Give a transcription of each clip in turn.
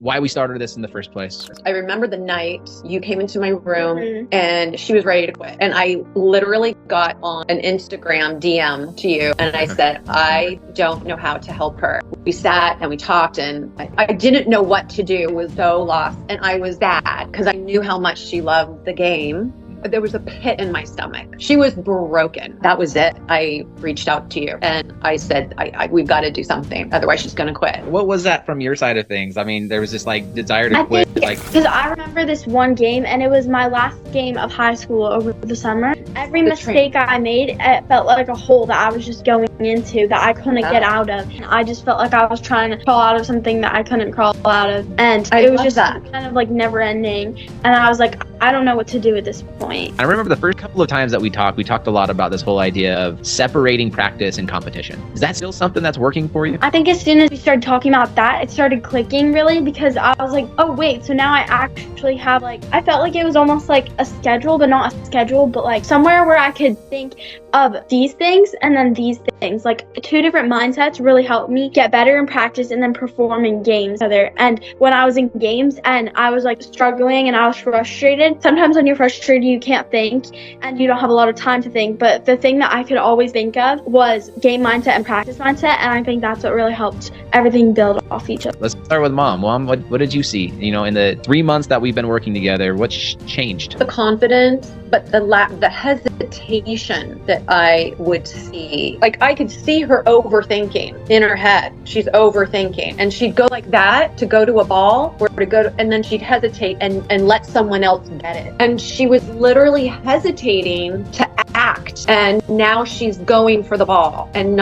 why we started this in the first place. I remember the night you came into my room and she was ready to quit. And I literally got on an Instagram DM to you and I said, I don't know how to help her. We sat and we talked and I didn't know what to do. I was so lost and I was sad because I knew how much she loved the game. There was a pit in my stomach. She was broken. That was it. I reached out to you and I said, we've got to do something. Otherwise she's going to quit. What was that from your side of things? I mean, there was this like desire to quit. Because I remember this one game and it was my last game of high school over the summer. Every mistake I made, it felt like a hole that I was just going into that I couldn't get out of. And I just felt like I was trying to crawl out of something that I couldn't crawl out of. And it was just kind of like never ending. And I was like, I don't know what to do at this point. I remember the first couple of times that we talked a lot about this whole idea of separating practice and competition. Is that still something that's working for you? I think as soon as we started talking about that, it started clicking really because I was like, oh wait, so now I actually have I felt like it was almost like a schedule, but not a schedule, but like somewhere where I could think of these things and then these things. Like two different mindsets really helped me get better in practice and then perform in games together. And when I was in games and I was like struggling and I was frustrated, sometimes when you're frustrated, you can't think and you don't have a lot of time to think. But the thing that I could always think of was game mindset and practice mindset. And I think that's what really helped everything build off each other. Let's start with Mom. Mom, what did you see? You know, in the 3 months that we've been working together, what's changed? The confidence, but the hesitation that I would see. Like I could see her overthinking in her head. She's overthinking. And she'd go like that to go to a ball or to go to, and then she'd hesitate and let someone else get it. And she was literally hesitating to act. And now she's going for the ball and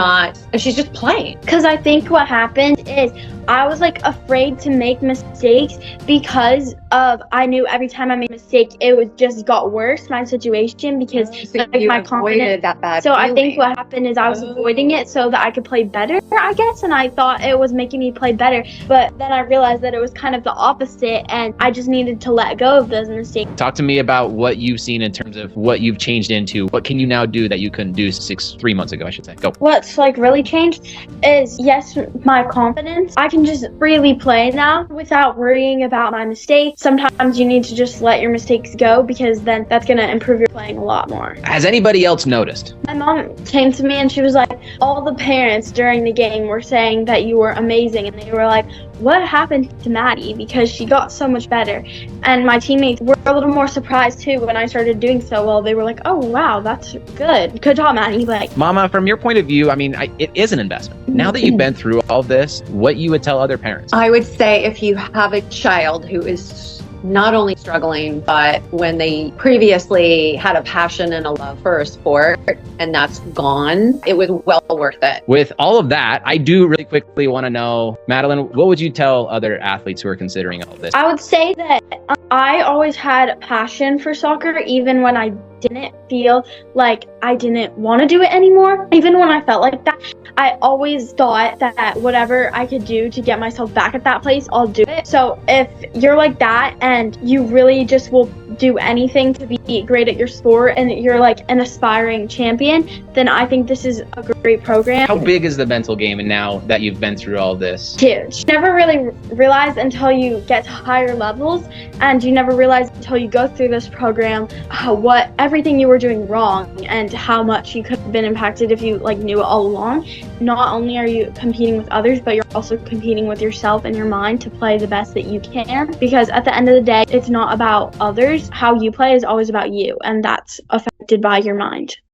she's just playing. Because I think what happened is I was like afraid to make mistakes because I knew every time I made a mistake, it would just got worse, my situation, because my confidence. That bad so feeling. I think what happened is I was avoiding it so that I could play better, I guess, and I thought it was making me play better. But then I realized that it was kind of the opposite, and I just needed to let go of those mistakes. Talk to me about what you've seen in terms of what you've changed into. What can you now do that you couldn't do 3 months ago, I should say? Go. What's really changed is, yes, my confidence. I can just freely play now without worrying about my mistakes. Sometimes you need to just let your mistakes go because then that's going to improve your playing a lot more. Has anybody else noticed? My mom came to me and she was like, all the parents during the game were saying that you were amazing, and they were like, what happened to Maddie? Because she got so much better. And my teammates were a little more surprised too when I started doing so well. They were like, oh wow, that's good. Good job, Maddie. Mama, from your point of view, I mean, it is an investment. Now that you've been through all this, what you would tell other parents? I would say if you have a child who is not only struggling, but when they previously had a passion and a love for a sport and that's gone, it was well worth it. With all of that, I do really quickly want to know, Madeline, what would you tell other athletes who are considering all of this? I would say that I always had a passion for soccer, even when I didn't feel like I didn't want to do it anymore. Even when I felt like that, I always thought that whatever I could do to get myself back at that place, I'll do it. So if you're like that and you really just will do anything to be great at your sport and you're like an aspiring champion, then I think this is a great program. How big is the mental game, and now that you've been through all this? Huge. Never really realize until you get to higher levels, and you never realize until you go through this program what everything you were doing wrong and how much you could have been impacted if you knew it all along. Not only are you competing with others, but you're also competing with yourself and your mind to play the best that you can, because at the end of the day, it's not about others. How you play is always about you, and that's affected by your mind.